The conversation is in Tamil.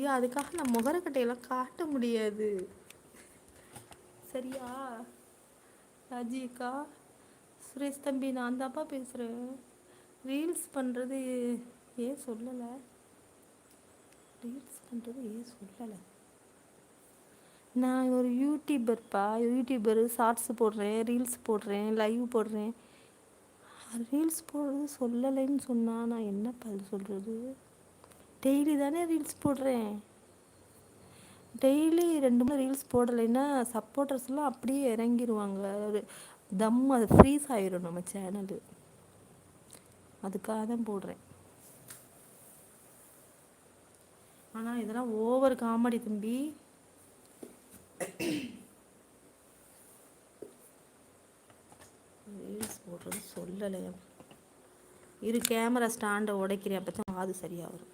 ஐயா அதுக்காக நான் முகரக்கட்டையெல்லாம் காட்ட முடியாது சரியா? ராஜிக்கா, சுரேஷ் தம்பி, நான் தான்ப்பா பேசுகிறேன். ரீல்ஸ் பண்ணுறது ஏன் சொல்லலை? நான் ஒரு யூடியூபர்ப்பா. யூடியூபரு, ஷார்ட்ஸ் போடுறேன், ரீல்ஸ் போடுறேன், லைவ் போடுறேன். ரீல்ஸ் போடுறது சொல்லலைன்னு சொன்னால் நான் என்ன பதில் சொல்கிறது? டெய்லி தானே ரீல்ஸ் போடுறேன். டெய்லி 2 ரீல்ஸ் போடலைன்னா சப்போர்ட்டர்ஸ்லாம் அப்படியே இறங்கிடுவாங்க. அது ஃப்ரீஸ் ஆயிடும் நம்ம சேனலு. அதுக்காக தான் போடுறேன். ஆனால் இதெல்லாம் ஓவர் காமெடி தம்பி. ரீல்ஸ் போடுறது சொல்லலை. கேமரா ஸ்டாண்டை உடைக்கிறேன், அப்போ தான் அது சரியாக வரும்.